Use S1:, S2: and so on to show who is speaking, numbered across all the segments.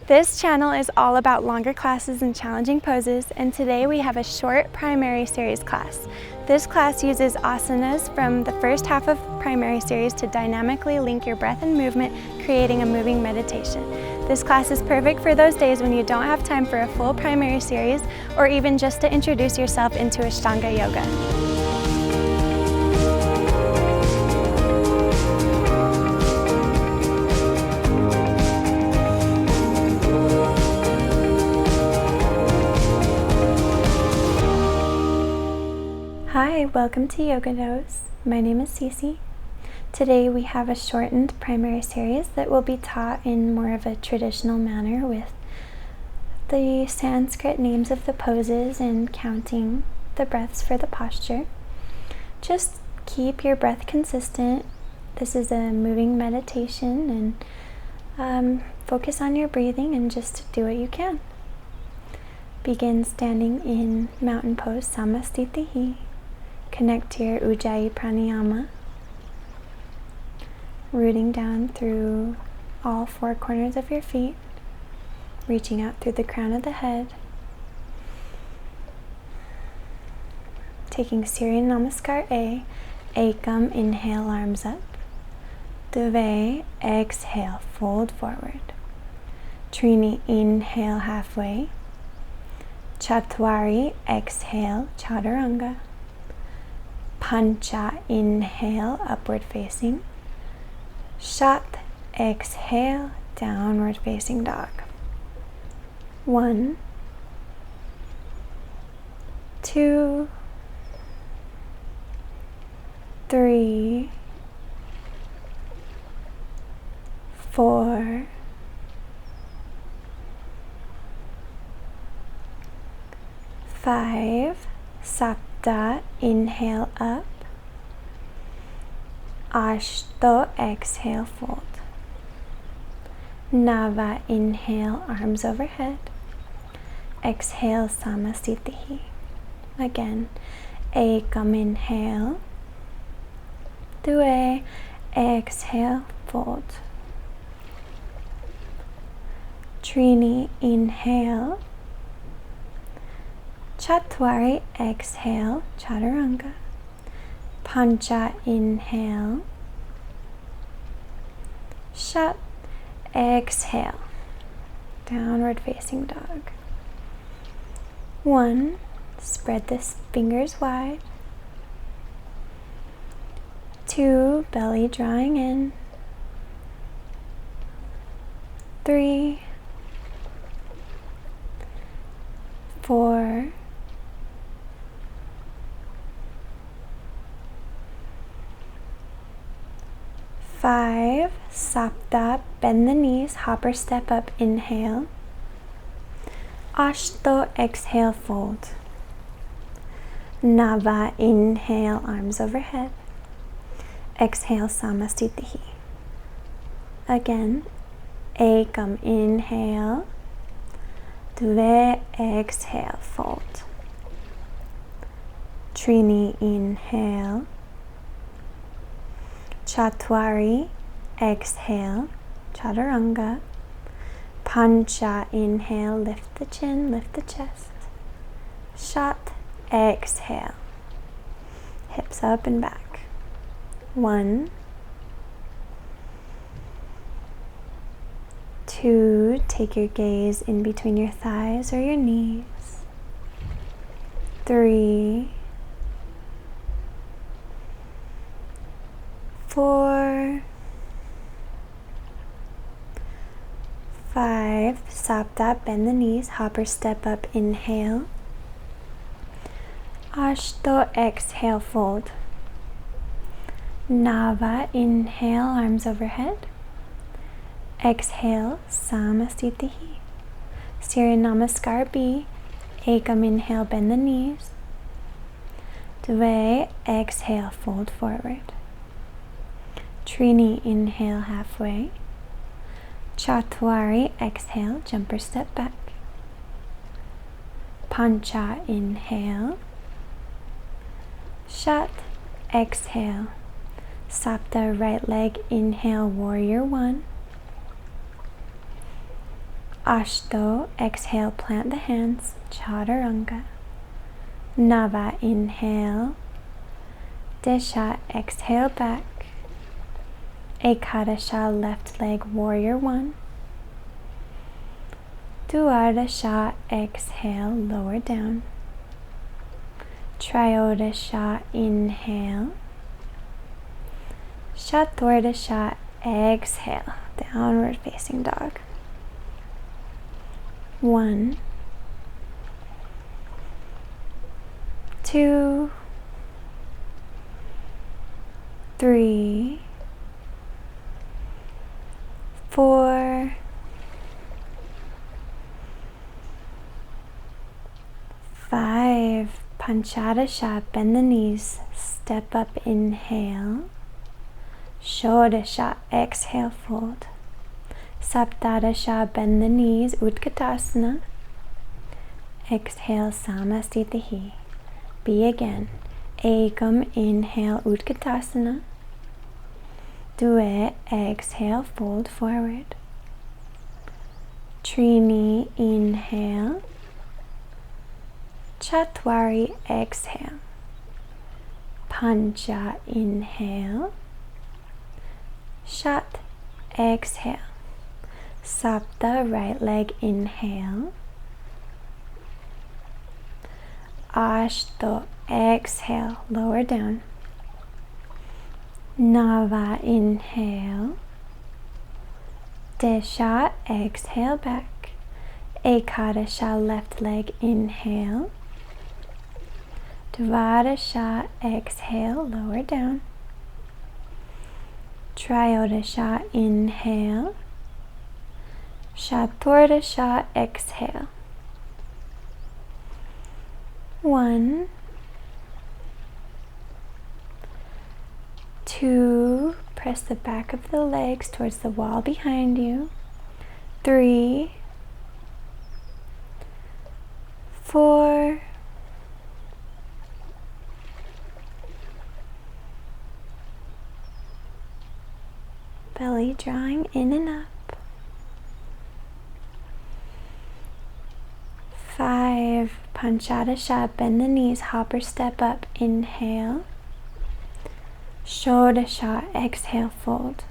S1: This channel is all about longer classes and challenging poses, and today we have a short primary series class. This class uses asanas from the first half of primary series to dynamically link your breath and movement, creating a moving meditation. This class is perfect for those days when you don't have time for a full primary series, or even just to introduce yourself into Ashtanga Yoga. Hi, welcome to Yoga Dose. My name is Cece. Today we have a shortened primary series that will be taught in more of a traditional manner with the Sanskrit names of the poses and counting the breaths for the posture. Just keep your breath consistent. This is a moving meditation, and focus on your breathing and just do what you can. Begin standing in mountain pose, Samastitihi. Connect to your Ujjayi Pranayama, rooting down through all four corners of your feet, reaching out through the crown of the head. Taking Surya Namaskar A, Ekam, inhale, arms up. Dve, exhale, fold forward. Trini, inhale, halfway. Chatwari, exhale, Chaturanga. Pancha, inhale, upward facing. Shat, exhale, downward facing dog. 1, 2, 3, 4, 5, Sapta, inhale up. Ashto, exhale, fold. Nava, inhale, arms overhead. Exhale, Samastitihi. Again, Ekam, inhale. Due, exhale, fold. Trini, inhale. Chatwari, exhale, Chaturanga. Pancha, inhale. Shat, exhale, downward facing dog. 1, spread the fingers wide. 2, belly drawing in. 3, 4, 5, Sapta, bend the knees, hopper step up, inhale. Ashto, exhale, fold. Nava, inhale, arms overhead. Exhale, Samastitihi. Again, Ekam, inhale. Dve, exhale, fold. Trini, inhale. Chatwari, exhale, Chaturanga. Pancha, inhale, lift the chin, lift the chest. Shat, exhale, hips up and back. 1, 2, take your gaze in between your thighs or your knees. 3, 4, 5, Sapta, bend the knees, hopper step up, inhale. Ashto, exhale, fold. Nava, inhale, arms overhead. Exhale, Samastitihi. Surya Namaskar B, Ekam, inhale, bend the knees. Dve, exhale, fold forward. Trini, inhale, halfway. Chatwari, exhale, jumper step back. Pancha, inhale. Shat, exhale. Sapta, right leg, inhale, warrior 1. Ashto, exhale, plant the hands, chaturanga. Nava, inhale. Disha, exhale back. Ekadasha, left leg, warrior one. Dvadasha, exhale, lower down. Trayodasha, inhale. Chaturasha, exhale, downward facing dog. 1, 2, 3, 4, 5. Panchadasha, bend the knees, step up, inhale. Shodasha, exhale, fold. Saptadasha, bend the knees, Utkatasana. Exhale, Samastitihi. B again. Ekam, inhale, Utkatasana. Due, exhale, fold forward. Trini, inhale. Chatwari, exhale. Pancha, inhale. Shat, exhale. Sapta, right leg, inhale. Ashto, exhale, lower down. Nava, inhale. Desha, exhale back. Ekadasha, left leg, inhale. Dvadasha, exhale, lower down. Trayodasha, inhale. Chaturasha, exhale. 1, 2, press the back of the legs towards the wall behind you. 3, 4, 5, belly drawing in and up. 5, Panchadasha, bend the knees, hopper step up, inhale. Shodasha, exhale, fold.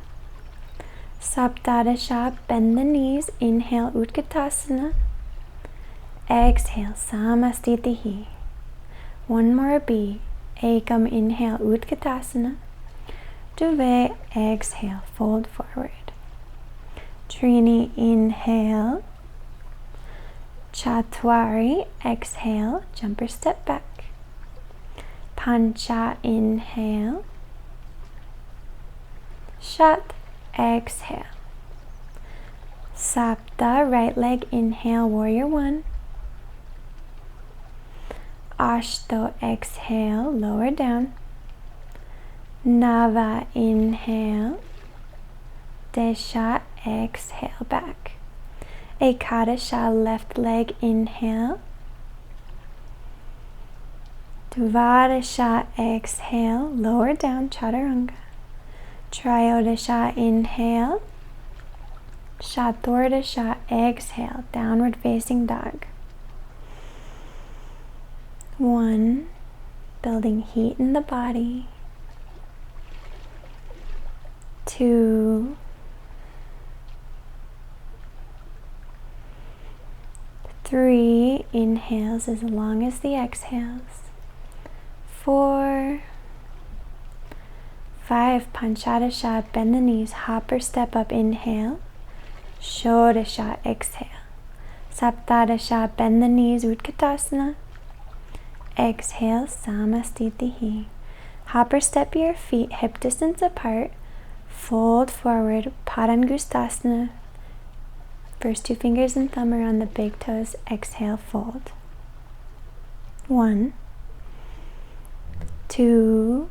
S1: Saptadasha, bend the knees, inhale, Utkatasana. Exhale, Samastitihi. One more B. Ekam, inhale, Utkatasana. Duve, exhale, fold forward. Trini, inhale. Chatwari, exhale, jumper step back. Pancha, inhale. Shat, exhale. Sapta, right leg, inhale, warrior one. Ashto, exhale, lower down. Nava, inhale. Desha, exhale, back. Ekadasha, left leg, inhale. Dvadasha, exhale, lower down, chaturanga. Trayodasha, inhale. Chaturasha, exhale, downward facing dog. 1, building heat in the body. 2, 3, inhales as long as the exhales. 4, 5, Panchadasha, bend the knees, hopper step up, inhale. Shodasha, exhale. Saptadasha, bend the knees, Utkatasana. Exhale, Samastitihi. Hopper step your feet hip distance apart. Fold forward, Padangustasana. First 2 fingers and thumb are on the big toes. Exhale, fold. 1, 2,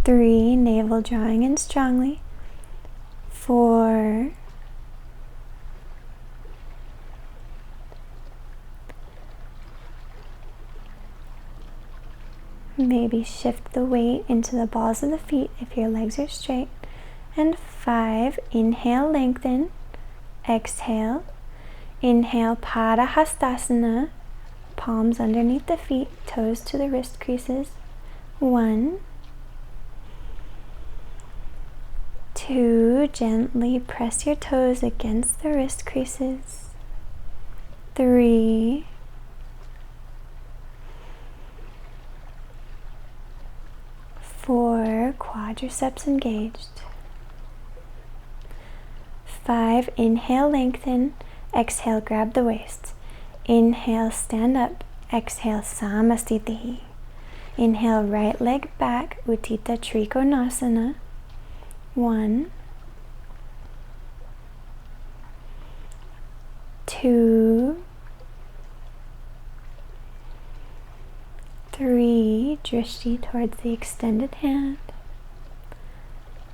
S1: 3, navel drawing in strongly. 4, maybe shift the weight into the balls of the feet if your legs are straight. And 5, inhale, lengthen. exhale. Inhale, Padahastasana, palms underneath the feet, toes to the wrist creases. 1, 2, gently press your toes against the wrist creases. 3, 4, quadriceps engaged. 5, inhale, lengthen. Exhale, grab the waist. Inhale, stand up. Exhale, Samasthiti. Inhale, right leg back, Utthita Trikonasana. 1, 2, 3, drishti towards the extended hand.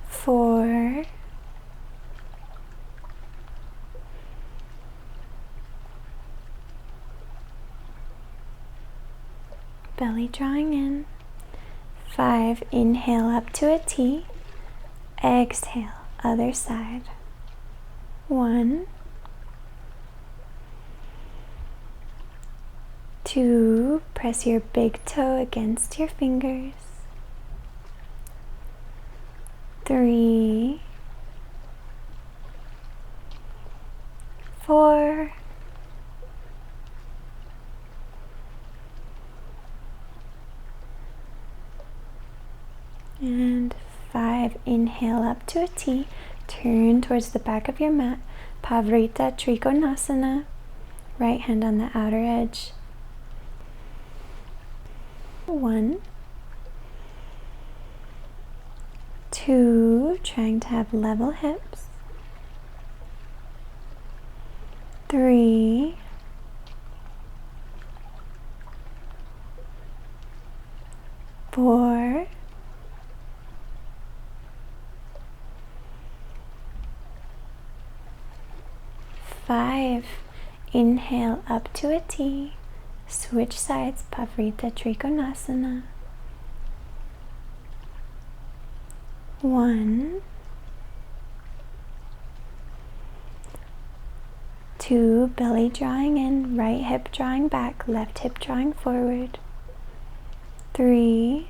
S1: 4, 5, belly drawing in. 5, inhale up to a T. Exhale, other side. 1, 2, press your big toe against your fingers. 3, 4, and 5. Inhale up to a T. Turn towards the back of your mat. Pavrita Trikonasana. Right hand on the outer edge. 1, 2, trying to have level hips. 3, 4, 5. Inhale up to a T. Switch sides, Pavrita Trikonasana. 1, 2, belly drawing in, right hip drawing back, left hip drawing forward. 3,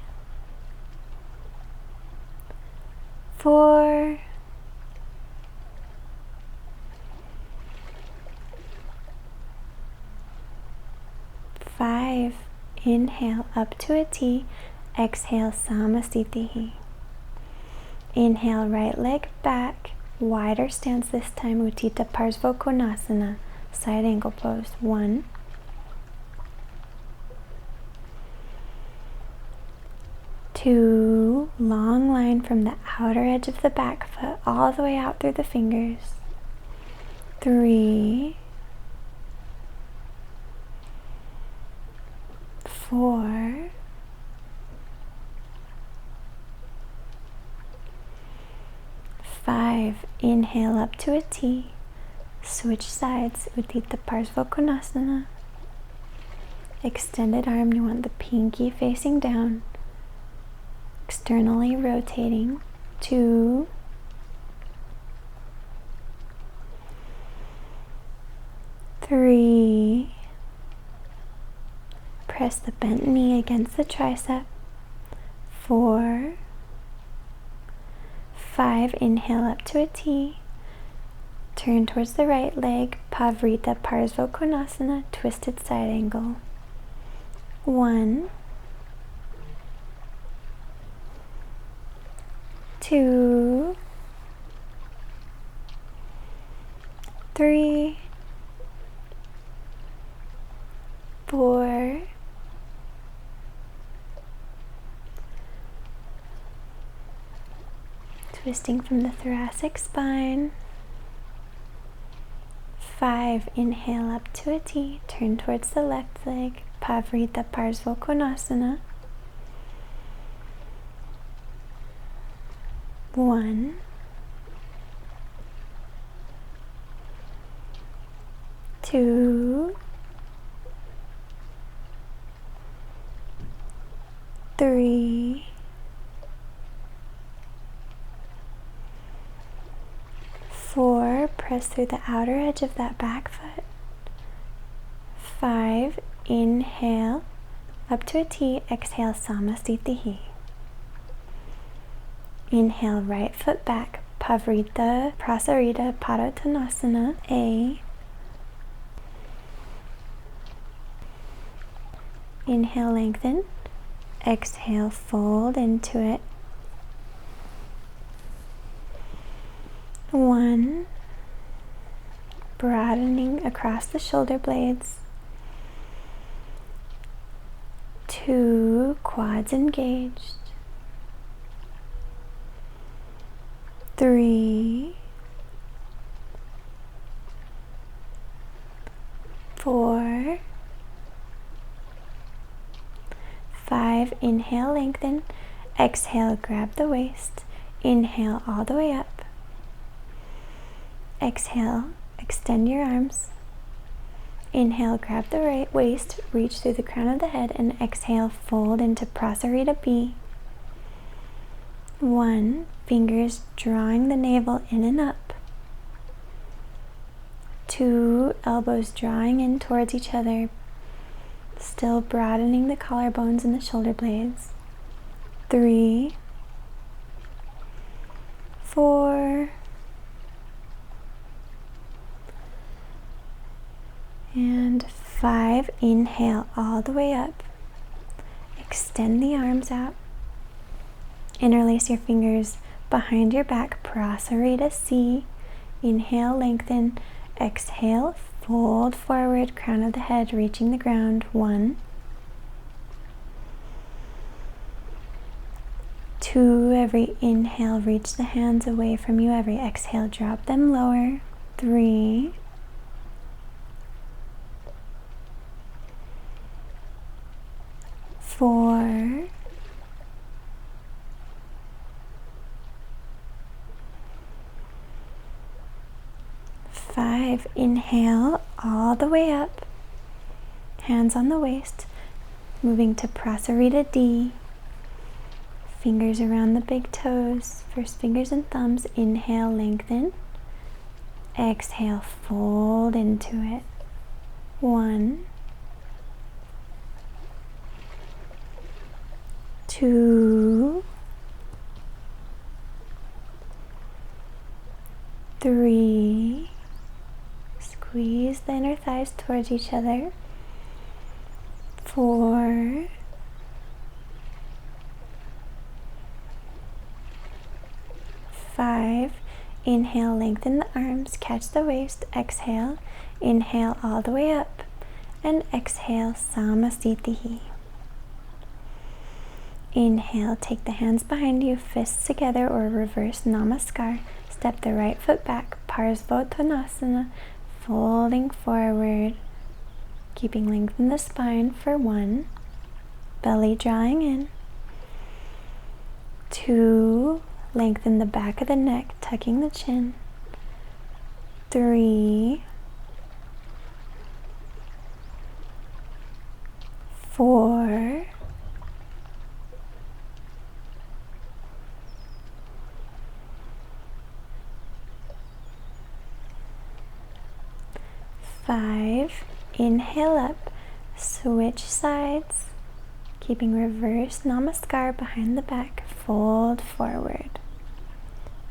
S1: 4, 5. Inhale up to a T. Exhale, Samasthiti. Inhale, right leg back. Wider stance this time, Utthita Parsvakonasana. Side angle pose. 1, 2, long line from the outer edge of the back foot all the way out through the fingers. 3, 4, 5. Inhale up to a T. Switch sides, Utthita Parsvakonasana. Extended arm, you want the pinky facing down. Externally rotating. 2, 3, press the bent knee against the tricep. 4, 5, inhale up to a T. Turn towards the right leg, Pavrita Parsvakonasana, twisted side angle. 1, 2, 3, 4, 'Twisting from the thoracic spine. 5, inhale up to a T, turn towards the left leg, Pavrita Parsvakonasana. 1, 2, 3, 4, press through the outer edge of that back foot. 5, inhale, up to a T, exhale, Samasthiti. Inhale, right foot back, Pavrita, Prasarita, Padottanasana, A. Inhale, lengthen. Exhale, fold into it. 1, broadening across the shoulder blades. 2, quads engaged. 3, 4, 5, inhale, lengthen. Exhale, grab the waist. Inhale all the way up. Exhale, extend your arms. Inhale, grab the right waist, reach through the crown of the head, and exhale, fold into Prasarita B. 1, fingers drawing the navel in and up. 2, elbows drawing in towards each other, still broadening the collarbones and the shoulder blades. 3, 4, and 5. Inhale all the way up. Extend the arms out. Interlace your fingers behind your back, Prasarita C. Inhale, lengthen. Exhale, fold forward, crown of the head reaching the ground. 1, 2, every inhale, reach the hands away from you. Every exhale, drop them lower. 3, 4, 5, inhale all the way up, hands on the waist, moving to Prasarita D, fingers around the big toes, first fingers and thumbs. Inhale, lengthen. Exhale, fold into it. 1, 2, 3, squeeze the inner thighs towards each other. 4, 5, inhale, lengthen the arms, catch the waist, exhale, inhale all the way up, and exhale, Samasthiti. Inhale, take the hands behind you, fists together, or reverse Namaskar. Step the right foot back, Parsvottanasana, folding forward, keeping length in the spine for 1, belly drawing in. 2, lengthen the back of the neck, tucking the chin. 3, 4, 5, inhale up, switch sides, keeping reverse Namaskar behind the back, fold forward.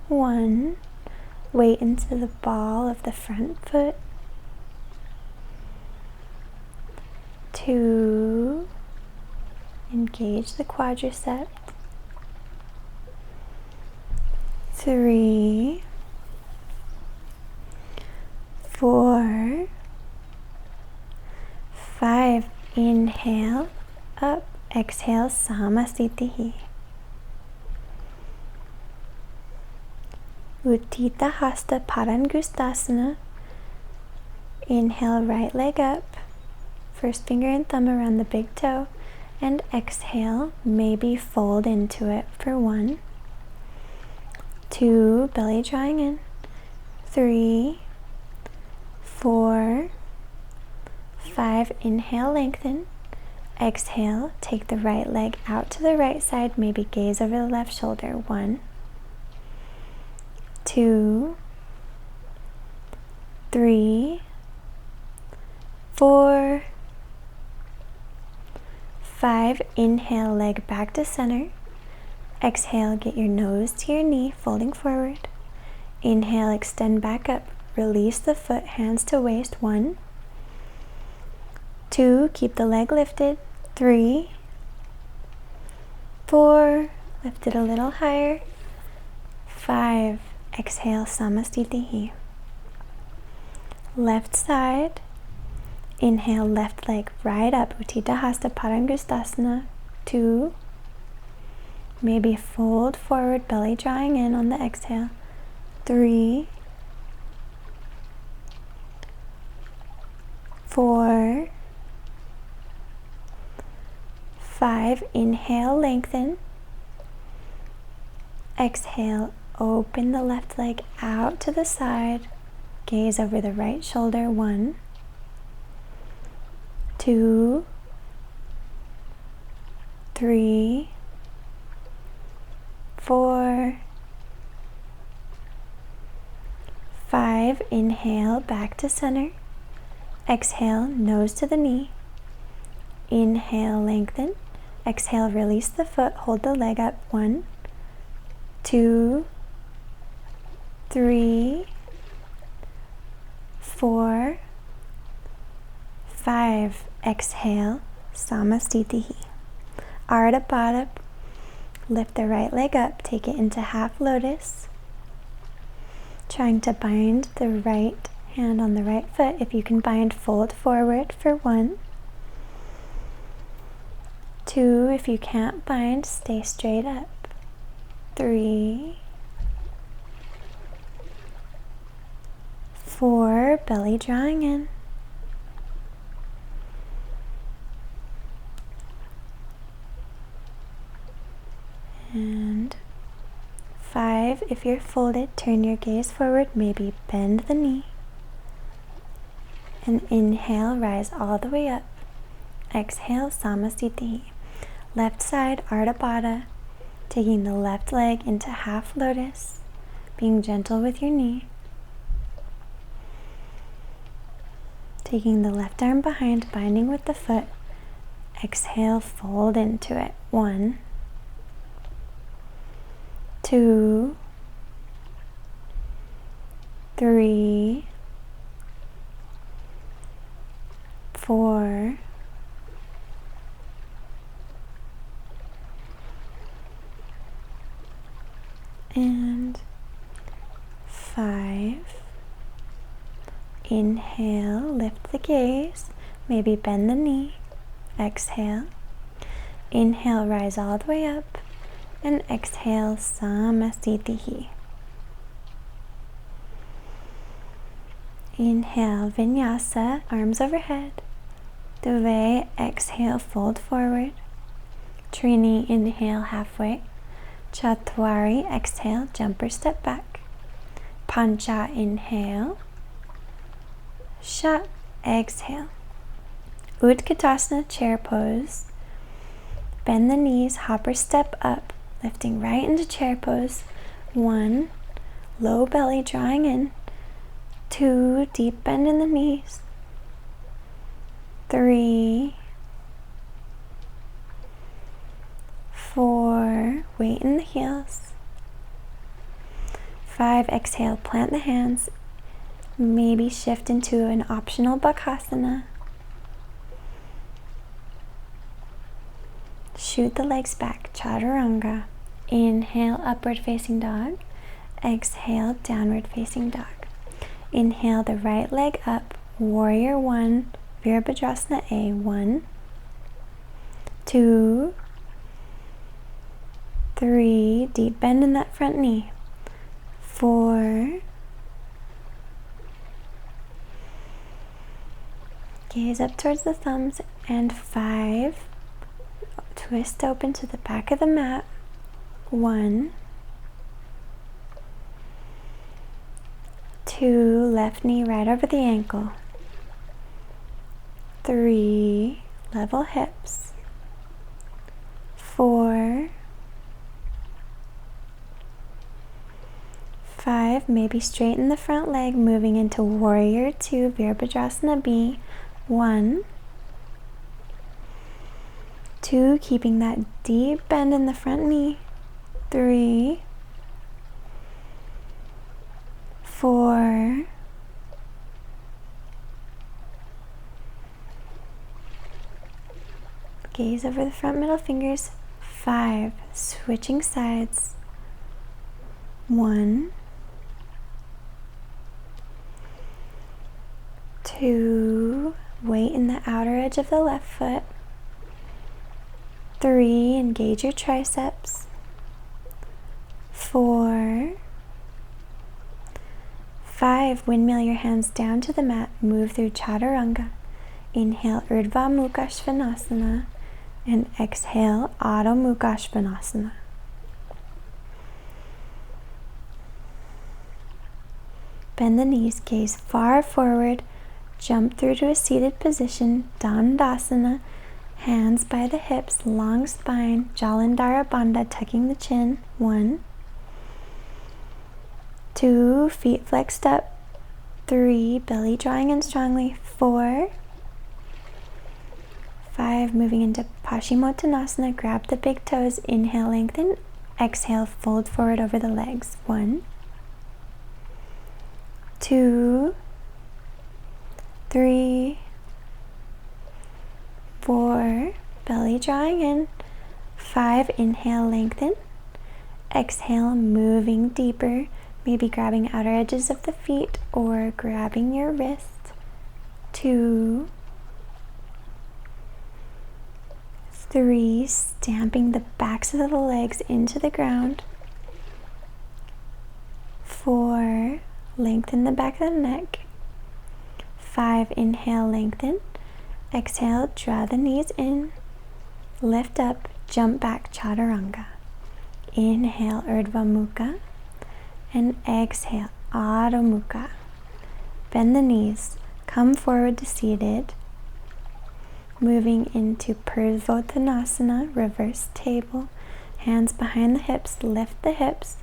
S1: 1, weight into the ball of the front foot. 2, engage the quadricep. 3, 4, 5, inhale, up, exhale, Samasthiti. Uttita Hasta Padangustasana. Inhale, right leg up, first finger and thumb around the big toe, and exhale, maybe fold into it for 1, 2, belly drawing in. 3, 4, 5, inhale, lengthen. Exhale, take the right leg out to the right side, maybe gaze over the left shoulder. 1, 2, 3, 4, 5. Inhale, leg back to center. Exhale, get your nose to your knee, folding forward. Inhale, extend back up. Release the foot, hands to waist. 1, 2, keep the leg lifted. 3, 4, lift it a little higher. 5, exhale, Samastitihi. Left side. Inhale, left leg right up, Utthita Hasta Padangusthasana. 2, maybe fold forward, belly drawing in on the exhale. 3, 4, 5. Inhale, lengthen. Exhale, open the left leg out to the side. Gaze over the right shoulder. 1, 2, 3, 4, 5. Inhale, back to center. Exhale, nose to the knee. Inhale, lengthen. Exhale, release the foot, hold the leg up. 1, 2, 3, 4, 5. Exhale, Samastitihi. Ardha Baddha. Lift the right leg up, take it into half lotus. Trying to bind the right hand on the right foot. If you can bind, fold forward for 1. 2, if you can't bind, stay straight up. 3, 4, belly drawing in. And 5, if you're folded, turn your gaze forward, maybe bend the knee. And inhale, rise all the way up. Exhale, Samastitihi. Left side, Ardha Baddha. Taking the left leg into half lotus, being gentle with your knee. Taking the left arm behind, binding with the foot. Exhale, fold into it. 1, 2, 3, 4, 5. Inhale, lift the gaze, maybe bend the knee. Exhale. Inhale, rise all the way up. And exhale, Samastitihi. Inhale, Vinyasa, arms overhead. Duve, exhale, fold forward. Trini, inhale, halfway. Chatwari, exhale, jumper step back. Pancha, inhale. Shat, exhale. Utkatasana, chair pose. Bend the knees, hopper step up, lifting right into chair pose. 1, low belly drawing in. 2, deep bend in the knees. 3, 4, weight in the heels. 5, exhale, plant the hands. Maybe shift into an optional Bakasana. Shoot the legs back, Chaturanga. Inhale, upward facing dog. Exhale, downward facing dog. Inhale the right leg up, warrior 1, Virabhadrasana A. 1, 2, 3, deep bend in that front knee. 4, gaze up towards the thumbs. And 5, twist open to the back of the mat. 1, 2, left knee right over the ankle. 3, level hips. 4, 5, maybe straighten the front leg, moving into Warrior 2, Virabhadrasana B. 1, 2, keeping that deep bend in the front knee. 3, 4, gaze over the front middle fingers. 5, switching sides. 1, 2, weight in the outer edge of the left foot. 3, engage your triceps. 4, 5, windmill your hands down to the mat, move through Chaturanga. Inhale, Urdhva Mukha Svanasana, and exhale, Adho Mukha Svanasana. Bend the knees, gaze far forward, jump through to a seated position, Dandasana, hands by the hips, long spine, Jalandhara Bandha, tucking the chin. 1, 2, feet flexed up. 3, belly drawing in strongly. 4, 5, moving into Paschimottanasana, grab the big toes, inhale, lengthen, exhale, fold forward over the legs. 1, 2, 3, 4, belly drawing in. 5, inhale, lengthen, exhale, moving deeper, maybe grabbing outer edges of the feet or grabbing your wrist. 2, 3, stamping the backs of the legs into the ground. 4, lengthen the back of the neck. 5, inhale, lengthen. Exhale, draw the knees in. Lift up, jump back, Chaturanga. Inhale, Urdhva Mukha. And exhale, Adho Mukha. Bend the knees, come forward to seated. Moving into Purvottanasana, reverse table. Hands behind the hips, lift the hips.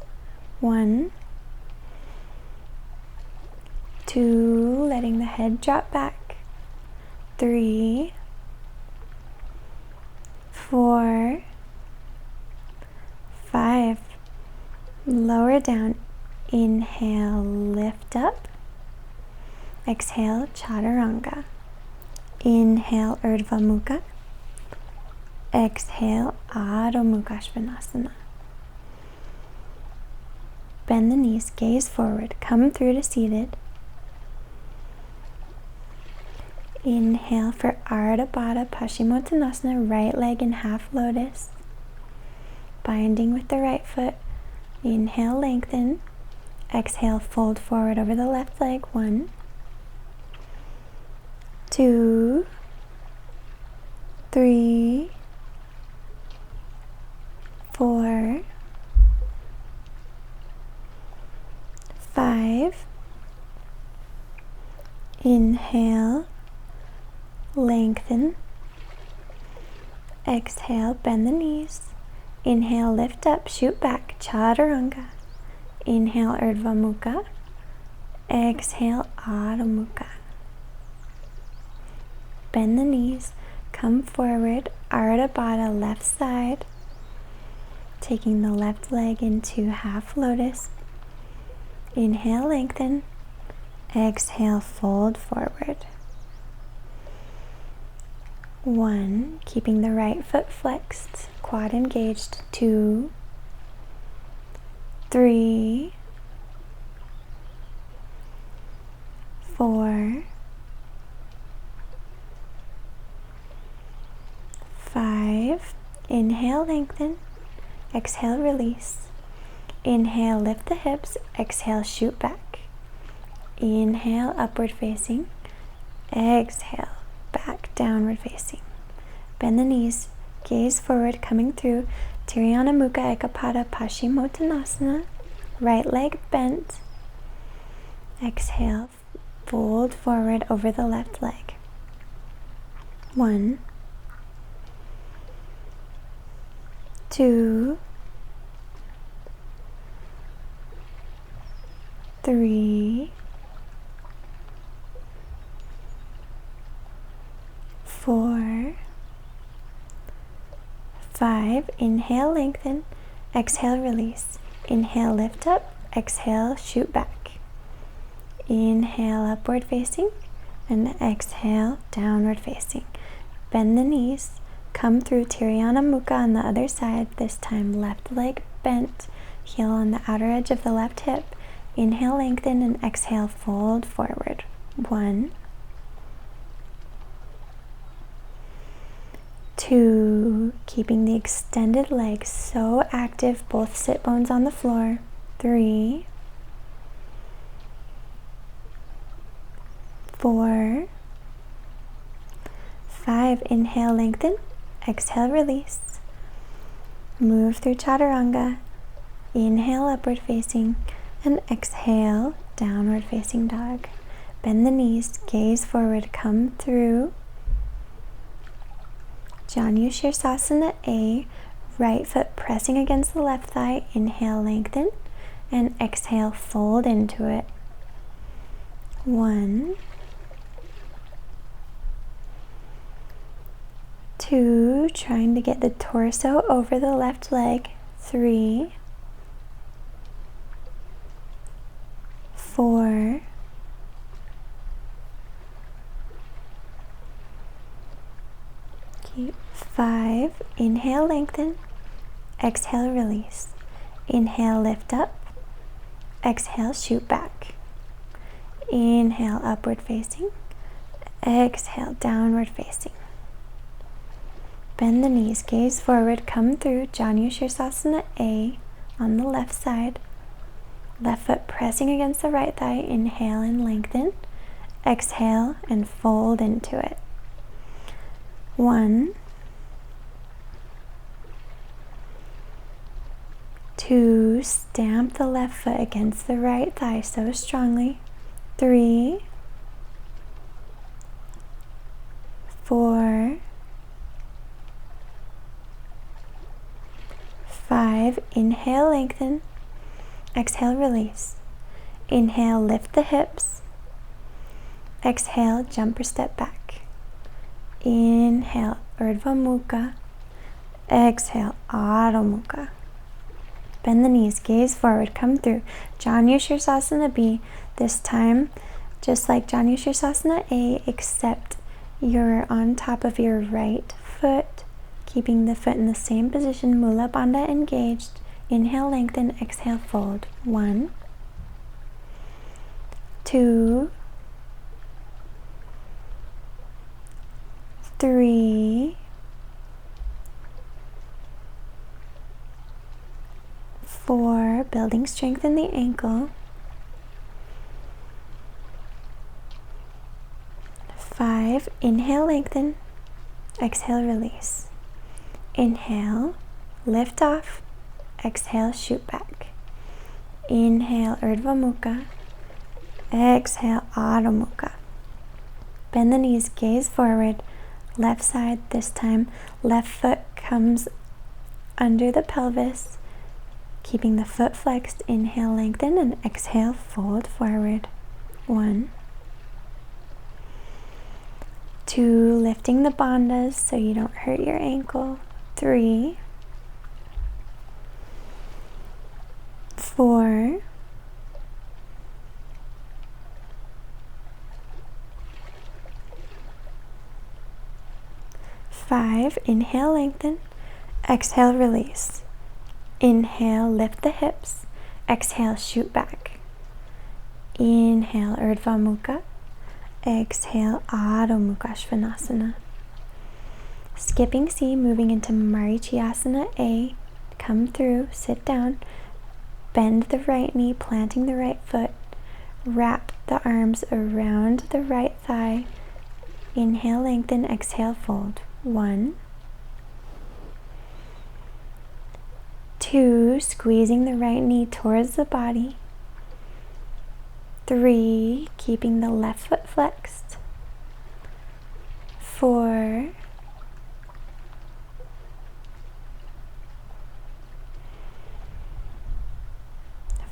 S1: 1, 2, letting the head drop back. 3, 4, 5. Lower down. Inhale, lift up. Exhale, Chaturanga. Inhale, Urdhva Mukha. Exhale, Adho Mukha Svanasana. Bend the knees, gaze forward, come through to seated. Inhale for Ardha Baddha Paschimottanasana, right leg in half lotus. Binding with the right foot. Inhale, lengthen. Exhale, fold forward over the left leg. 1, 2, 3, 4, 5. Inhale, lengthen. Exhale, bend the knees. Inhale, lift up, shoot back, Chaturanga. Inhale, Urdhva Mukha. Exhale, Adho Mukha. Bend the knees, come forward, Ardha Baddha, left side. Taking the left leg into half lotus. Inhale, lengthen. Exhale, fold forward. 1, keeping the right foot flexed, quad engaged. 2, 3, 4, 5. Inhale, lengthen. Exhale, release. Inhale, lift the hips. Exhale, shoot back. Inhale, upward facing. Exhale, back, downward facing. Bend the knees, gaze forward, coming through Tirayana Mukha Ekapada Paschimottanasana. Right leg bent. Exhale, fold forward over the left leg. 1, 2, 3, 4, 5. Inhale, lengthen. Exhale, release. Inhale, lift up. Exhale, shoot back. Inhale, upward facing. And exhale, downward facing. Bend the knees. Come through Tirayana Mukha on the other side. This time, left leg bent. Heel on the outer edge of the left hip. Inhale, lengthen, and exhale, fold forward. 1, 2, keeping the extended legs so active, both sit bones on the floor. 3, 4, 5. Inhale, lengthen. Exhale, release. Move through Chaturanga. Inhale, upward facing, and exhale, downward facing dog. Bend the knees, gaze forward, come through Janu Shirsasana A, right foot pressing against the left thigh. Inhale, lengthen, and exhale, fold into it. 1, 2, trying to get the torso over the left leg. 3, 4, 5. Inhale, lengthen. Exhale, release. Inhale, lift up. Exhale, shoot back. Inhale, upward facing. Exhale, downward facing. Bend the knees, gaze forward, come through Janu Shirsasana A on the left side. Left foot pressing against the right thigh. Inhale and lengthen. Exhale and fold into it. 1, 2, stamp the left foot against the right thigh so strongly. 3, 4, 5. Inhale, lengthen. Exhale, release. Inhale, lift the hips. Exhale, jump or step back. Inhale, Urdhva Mukha. Exhale, Adho Mukha. Bend the knees, gaze forward, come through Janu Shirsasana B. This time, just like Janu Shirsasana A, except you're on top of your right foot, keeping the foot in the same position, Mula Bandha engaged. Inhale, lengthen, exhale, fold. 1, 2, 3, 4, building strength in the ankle. 5, inhale, lengthen. Exhale, release. Inhale, lift off. Exhale, shoot back. Inhale, Urdhva Mukha. Exhale, Adho Mukha. Bend the knees, gaze forward. Left side this time. Left foot comes under the pelvis, keeping the foot flexed. Inhale, lengthen, and exhale, fold forward. 1, 2, lifting the bandhas so you don't hurt your ankle. 3, 4, 5, inhale, lengthen. Exhale, release. Inhale, lift the hips. Exhale, shoot back. Inhale, Urdhva Mukha. Exhale, Adho Mukha Svanasana. Skipping C, moving into Marichyasana A. Come through, sit down. Bend the right knee, planting the right foot. Wrap the arms around the right thigh. Inhale, lengthen, exhale, fold. 1, 2, squeezing the right knee towards the body. 3, keeping the left foot flexed. 4,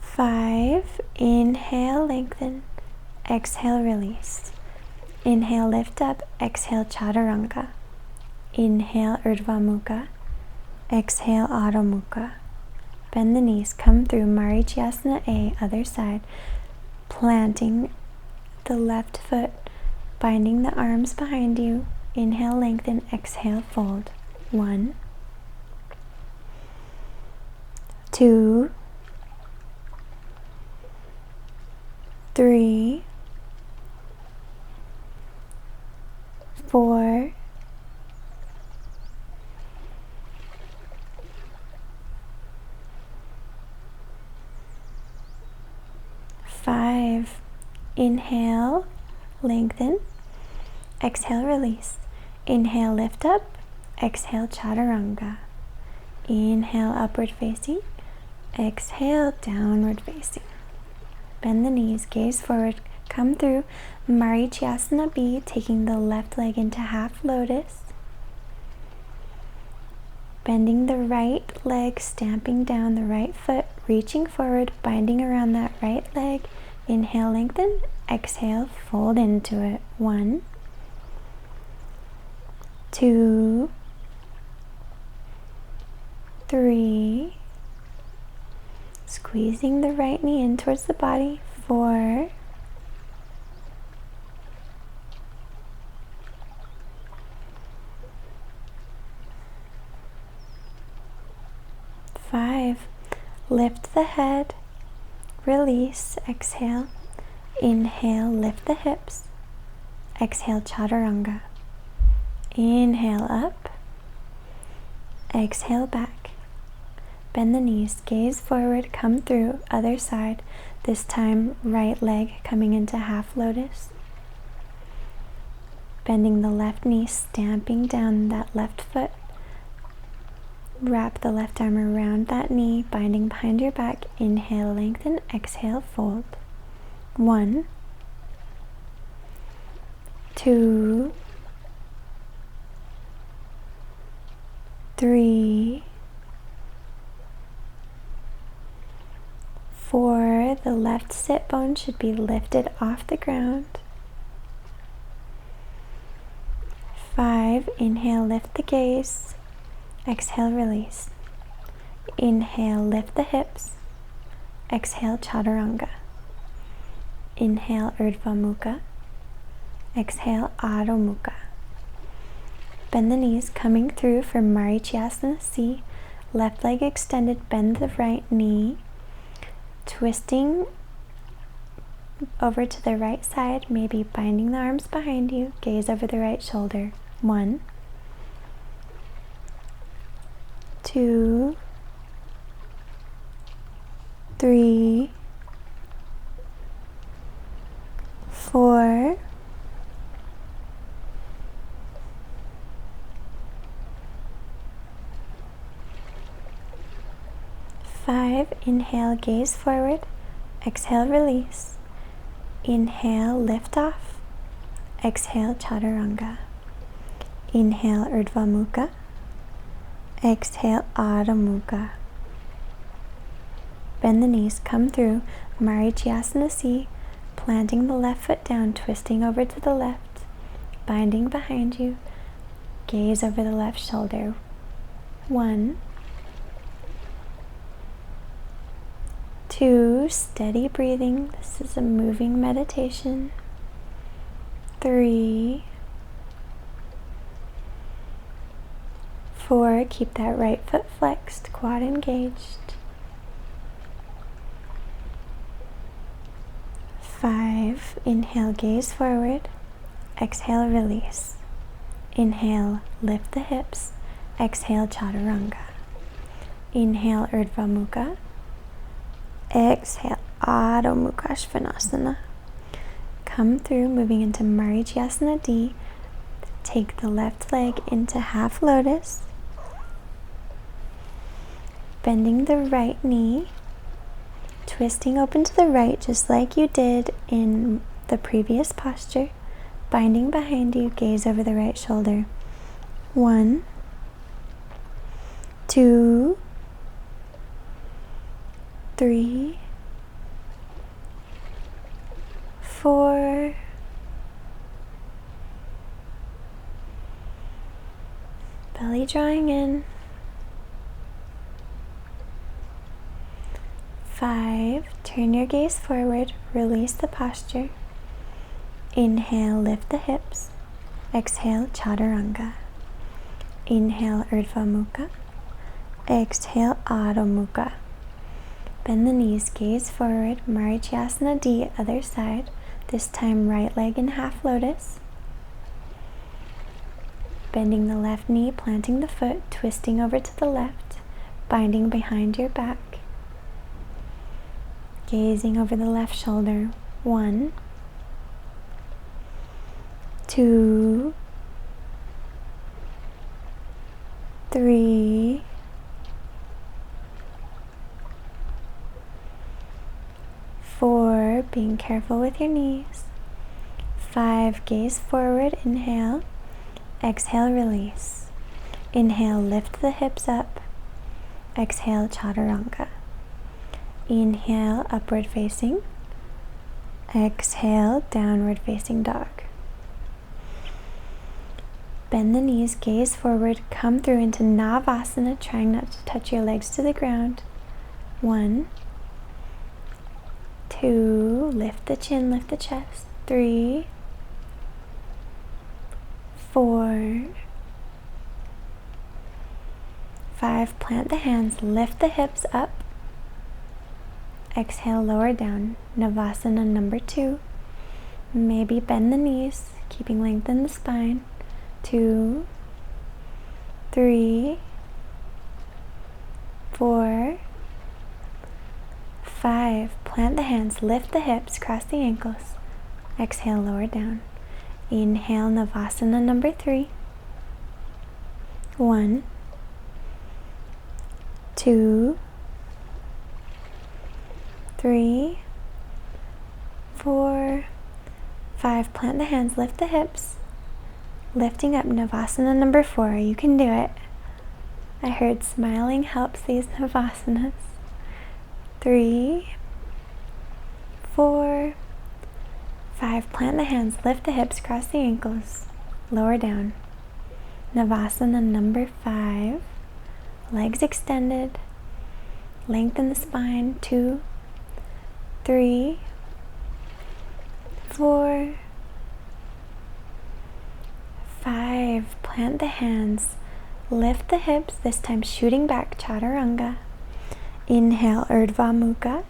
S1: 5, inhale. Inhale, lengthen. Exhale, release. Inhale, lift up. Exhale, chaturanga. Inhale, urdhva mukha. Exhale, adho mukha. Bend the knees, come through Marichyasana A, other side, planting the left foot, binding the arms behind you. Inhale, lengthen. Exhale, fold. 1, 2, 3, 4, 5. Inhale, lengthen. Exhale, release. Inhale, lift up. Exhale, chaturanga. Inhale, upward facing. Exhale, downward facing. Bend the knees, gaze forward, come through Marichyasana B, taking the left leg into half lotus. Bending the right leg, stamping down the right foot, reaching forward, binding around that right leg. Inhale, lengthen. Exhale, fold into it. 1, 2, 3. Squeezing the right knee in towards the body. 4, 5. Lift the head, release, exhale. Inhale, lift the hips. Exhale, chaturanga. Inhale, up. Exhale, back. Bend the knees, gaze forward, come through, other side. This time, right leg coming into half lotus. Bending the left knee, stamping down that left foot. Wrap the left arm around that knee, binding behind your back. Inhale, lengthen. Exhale, fold. 1, 2, 3, 4. The left sit bone should be lifted off the ground. 5. Inhale, lift the gaze. Exhale, release. Inhale, lift the hips. Exhale, chaturanga. Inhale, urdhva mukha. Exhale, adho mukha. Bend the knees, coming through for Marichyasana C. Left leg extended, bend the right knee. Twisting over to the right side, maybe binding the arms behind you. Gaze over the right shoulder. 1, 2, 3, 4, 5. Inhale, gaze forward. Exhale, release. Inhale, lift off. Exhale, chaturanga. Inhale, urdhva mukha. Exhale, adho mukha. Bend the knees, come through Marichyasana C, planting the left foot down, twisting over to the left, binding behind you. Gaze over the left shoulder. 1, 2, steady breathing. This is a moving meditation. 3, 4, keep that right foot flexed, quad engaged. 5, inhale, gaze forward. Exhale, release. Inhale, lift the hips. Exhale, chaturanga. Inhale, urdhva mukha. Exhale, adho mukha svanasana. Come through, moving into Marichyasana D. Take the left leg into half lotus. Bending the right knee. Twisting open to the right, just like you did in the previous posture. Binding behind you, gaze over the right shoulder. 1, 2, 3, 4, belly drawing in, 5, turn your gaze forward, release the posture. Inhale, lift the hips. Exhale, Chaturanga. Inhale, Urdhva Mukha. Exhale, Adho Mukha. Bend the knees, gaze forward, Marichyasana D, other side. This time right leg in half lotus. Bending the left knee, planting the foot, twisting over to the left, binding behind your back. Gazing over the left shoulder. 1, 2, 3, 4, being careful with your knees. 5, gaze forward, inhale. Exhale, release. Inhale, lift the hips up. Exhale, Chaturanga. Inhale, upward facing. Exhale, downward facing dog. Bend the knees, gaze forward, come through into Navasana, trying not to touch your legs to the ground. 1, 2, lift the chin, lift the chest. 3, 4, 5, plant the hands, lift the hips up. Exhale, lower down, Navasana number 2. Maybe bend the knees, keeping length in the spine. 2, 3, 4, 5. Plant the hands, lift the hips, cross the ankles. Exhale, lower down. Inhale, Navasana number 3. 1, 2, 3, 4, 5. Plant the hands, lift the hips. Lifting up, Navasana number 4. You can do it. I heard smiling helps these Navasanas. 3, 4, 5. Plant the hands, lift the hips, cross the ankles. Lower down. Navasana number 5. Legs extended. Lengthen the spine. 2, 3, 4, 5. Plant the hands, lift the hips, this time shooting back, Chaturanga. Inhale, Urdhva Mukha,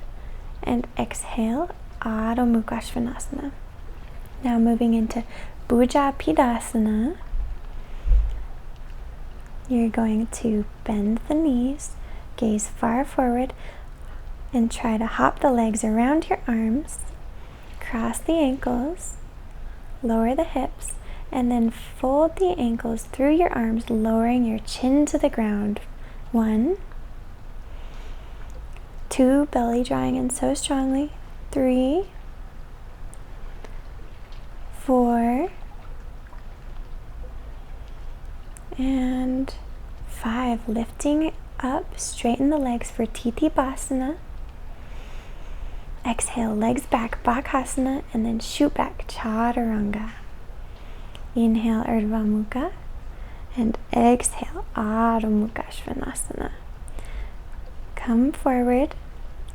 S1: and exhale, Adho Mukha Svanasana. Now moving into Bhuja Pidasana. You're going to bend the knees, gaze far forward, and try to hop the legs around your arms, cross the ankles, lower the hips, and then fold the ankles through your arms, lowering your chin to the ground. 1, 2, belly drawing in so strongly. 3, 4, and 5. Lifting up, straighten the legs for Titipasana. Exhale, legs back, Bakasana, and then shoot back, Chaturanga. Inhale, Urdhva Mukha, and exhale, Adho Mukha Svanasana. Come forward,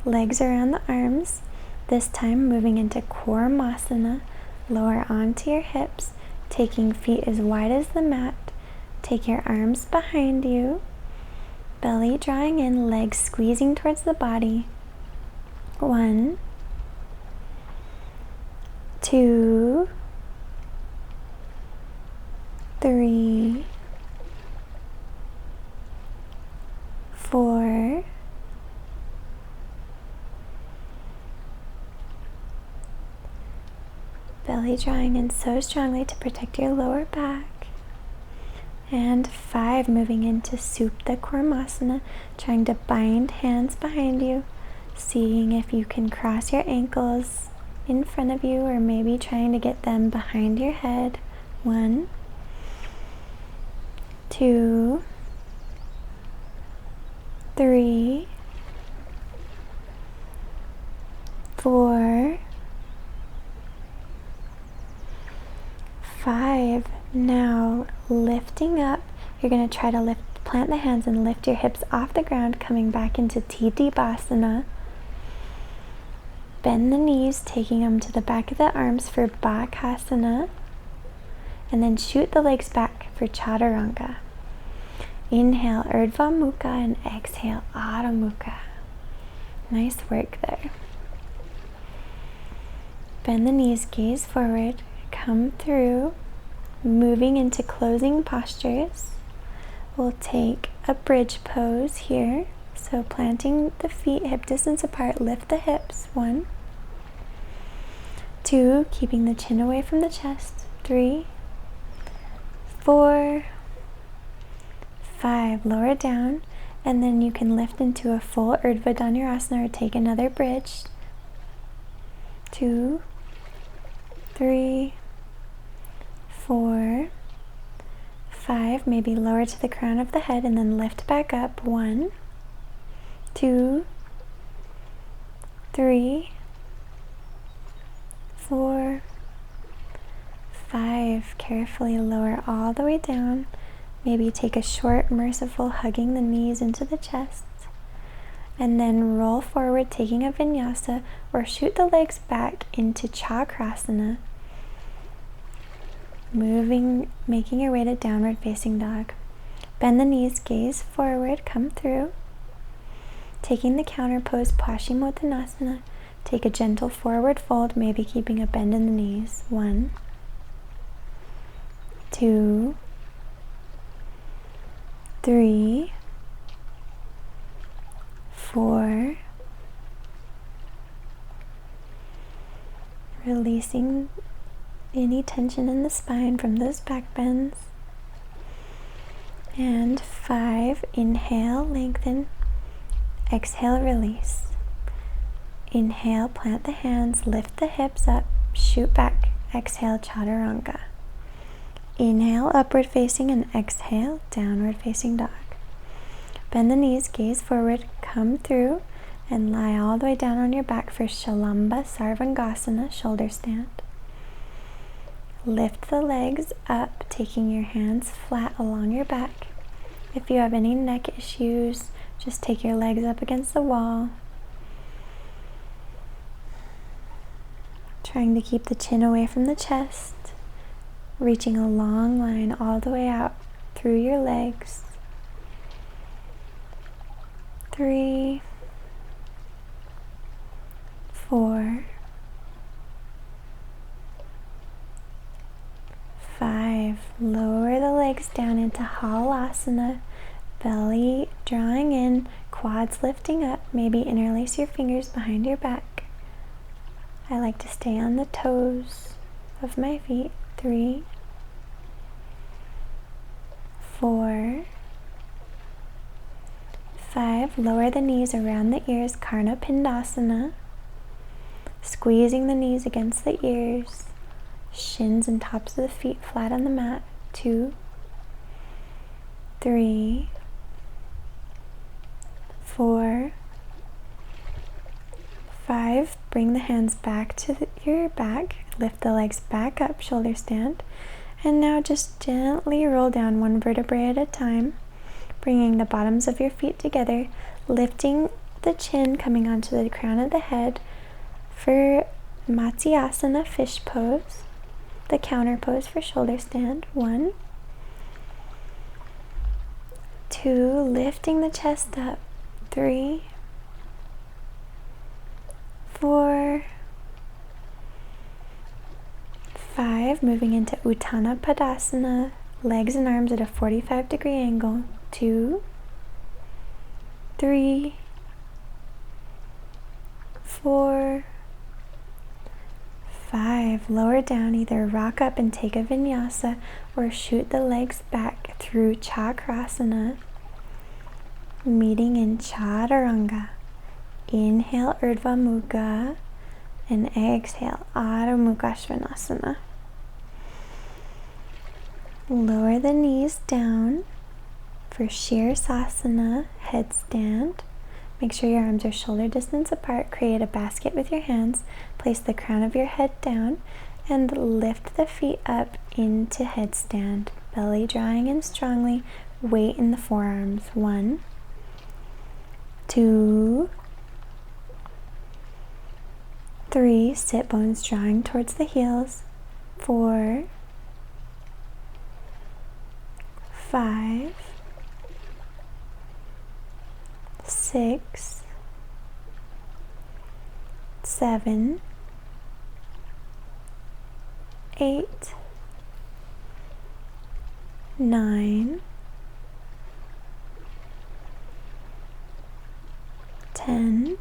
S1: legs around the arms, this time moving into Kurmasana. Lower onto your hips, taking feet as wide as the mat. Take your arms behind you, belly drawing in, legs squeezing towards the body. 1, 2, 3, 4, belly drawing in so strongly to protect your lower back. And 5, moving into Supta Kurmasana, trying to bind hands behind you, seeing if you can cross your ankles in front of you, or maybe trying to get them behind your head. 1, 2, 3, 4, 5. Now lifting up, you're going to try to plant the hands and lift your hips off the ground, coming back into Tadasana. Bend the knees, taking them to the back of the arms for Bakasana. And then shoot the legs back for Chaturanga. Inhale, Urdhva Mukha, and exhale, Adho Mukha. Nice work there. Bend the knees, gaze forward, come through, moving into closing postures. We'll take a bridge pose here. So planting the feet hip distance apart, lift the hips. 1, 2, keeping the chin away from the chest. 3, 4, 5, lower down, and then you can lift into a full Urdhva Dhanurasana or take another bridge. 2, 3, 4, 5, maybe lower to the crown of the head and then lift back up. 1, 2, 3, 4, 5. Carefully lower all the way down. Maybe take a short, merciful, hugging the knees into the chest. And then roll forward, taking a vinyasa, or shoot the legs back into Chakrasana. Moving, making your way to downward facing dog. Bend the knees, gaze forward, come through. Taking the counter pose, Paschimottanasana. Take a gentle forward fold, maybe keeping a bend in the knees. 1, 2, 3, 4. Releasing any tension in the spine from those back bends. And 5, inhale, lengthen. Exhale, release. Inhale, plant the hands, lift the hips up, shoot back. Exhale, Chaturanga. Inhale, upward facing, and exhale, downward facing dog. Bend the knees, gaze forward, come through, and lie all the way down on your back for Shalamba Sarvangasana, shoulder stand. Lift the legs up, taking your hands flat along your back. If you have any neck issues, just take your legs up against the wall. Trying to keep the chin away from the chest. Reaching a long line all the way out through your legs. 3, 4, 5. Lower the legs down into Halasana. Belly drawing in, quads lifting up. Maybe interlace your fingers behind your back. I like to stay on the toes of my feet. 3, 4, 5. Lower the knees around the ears, Karna Pindasana. Squeezing the knees against the ears. Shins and tops of the feet flat on the mat. 2, 3, 4, 5. Bring the hands back to your back. Lift the legs back up, shoulder stand. And now just gently roll down one vertebrae at a time, bringing the bottoms of your feet together, lifting the chin, coming onto the crown of the head for Matsyasana, fish pose, the counter pose for shoulder stand. 1, 2, lifting the chest up. 3, 4, 5, moving into Uttana Padasana, legs and arms at a 45-degree angle. 2, 3, 4, 5. Lower down, either rock up and take a vinyasa or shoot the legs back through Chakrasana, meeting in Chaturanga. Inhale, Urdhva Mukha, and exhale, Adho Mukha Svanasana. Lower the knees down for Shirsasana, headstand. Make sure your arms are shoulder distance apart. Create a basket with your hands. Place the crown of your head down And lift the feet up into headstand, belly drawing in strongly, weight in the forearms. 1, 2, 3, sit bones drawing towards the heels. 4, 5, 6, 7, 8, 9, 10,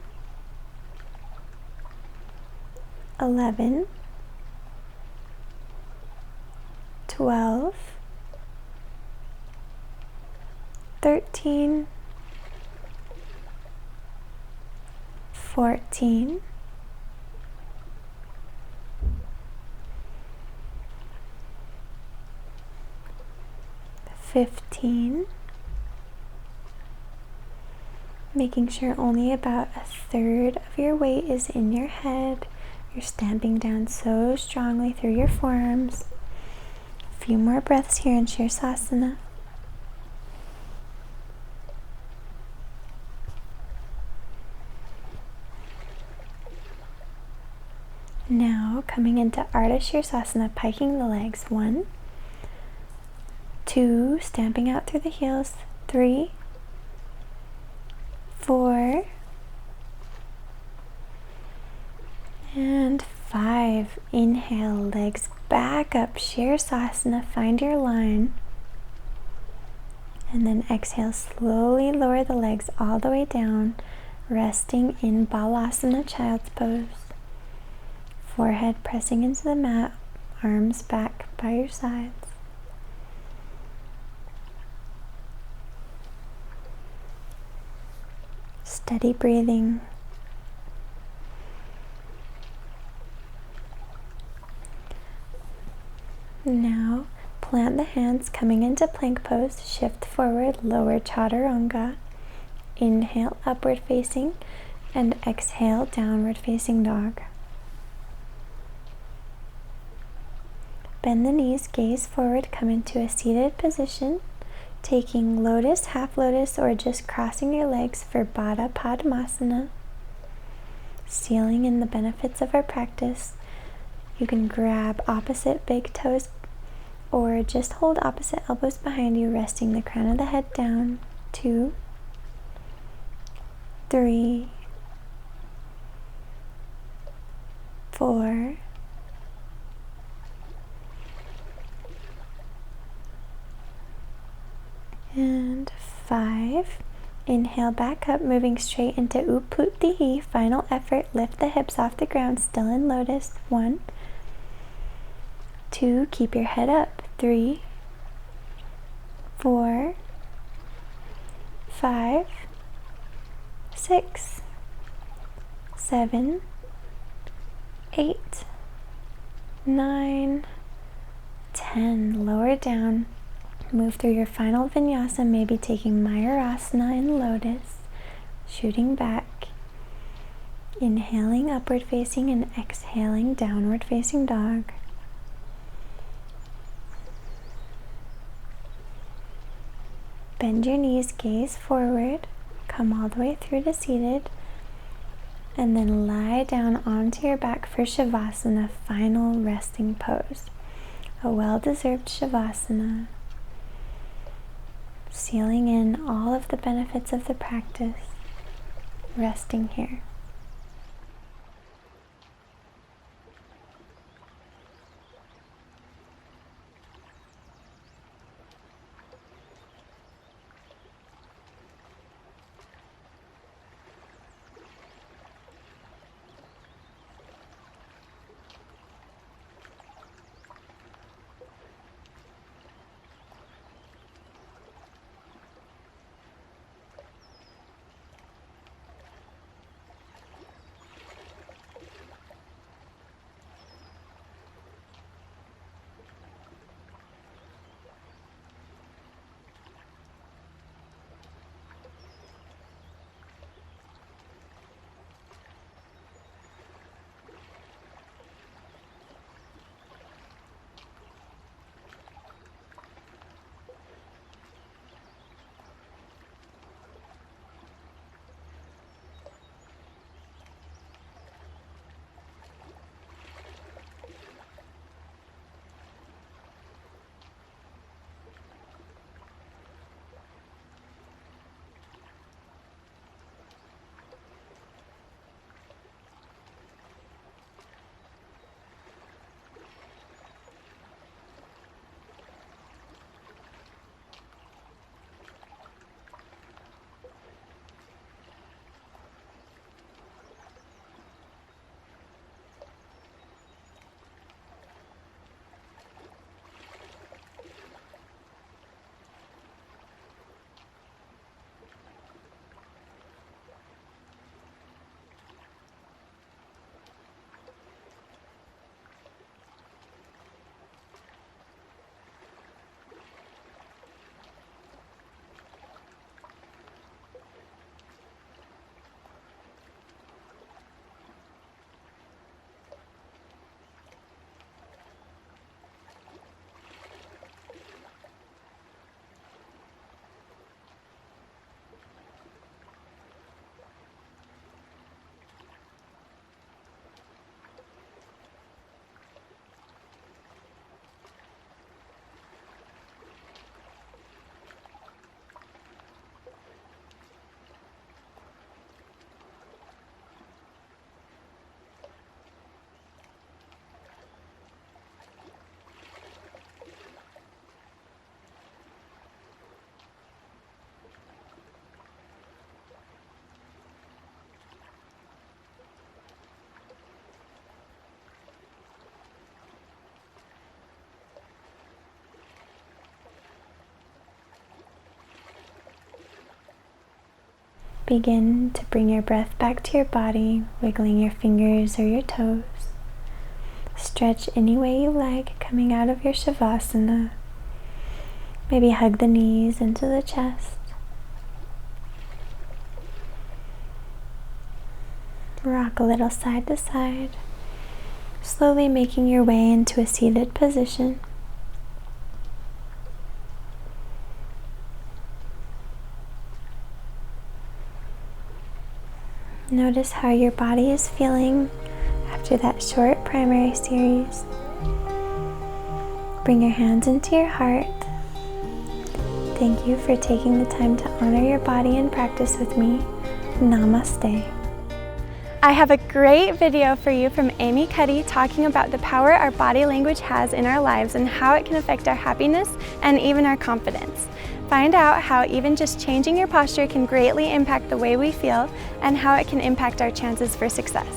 S1: 11, 12, 13, 14, 15, making sure only about a third of your weight is in your head. You're stamping down so strongly through your forearms. A few more breaths here in Shirsasana. Now coming into Ardha Shirsasana, piking the legs. 1, 2, stamping out through the heels. 3, 4, and 5. Inhale, legs back up, Shirsasana, find your line. And then exhale, slowly lower the legs all the way down, resting in Balasana, child's pose. Forehead pressing into the mat, arms back by your sides. Steady breathing. Now, plant the hands coming into plank pose, shift forward, lower chaturanga. Inhale, upward facing, and exhale, downward facing dog. Bend the knees, gaze forward, come into a seated position, taking lotus, half lotus, or just crossing your legs for Baddha Padmasana. Sealing in the benefits of our practice. You can grab opposite big toes or just hold opposite elbows behind you, resting the crown of the head down. 2, 3, 4, and 5. Inhale back up, moving straight into Uputtihi. Final effort, lift the hips off the ground, still in lotus. 1, 2, keep your head up. 3, 4, 5, 6, 7, 8, 9, 10. Lower down. Move through your final vinyasa, maybe taking Mayurasana in lotus, shooting back, inhaling upward facing and exhaling downward facing dog. Bend your knees, gaze forward, come all the way through to seated, and then lie down onto your back for Shavasana, final resting pose. A well-deserved Shavasana. Sealing in all of the benefits of the practice, resting here. Begin to bring your breath back to your body, wiggling your fingers or your toes. Stretch any way you like, coming out of your Shavasana. Maybe hug the knees into the chest. Rock a little side to side, slowly making your way into a seated position. Notice how your body is feeling after that short primary series. Bring your hands into your heart. Thank you for taking the time to honor your body and practice with me. Namaste. I have a great video for you from Amy Cuddy talking about the power our body language has in our lives and how it can affect our happiness and even our confidence. Find out how even just changing your posture can greatly impact the way we feel and how it can impact our chances for success.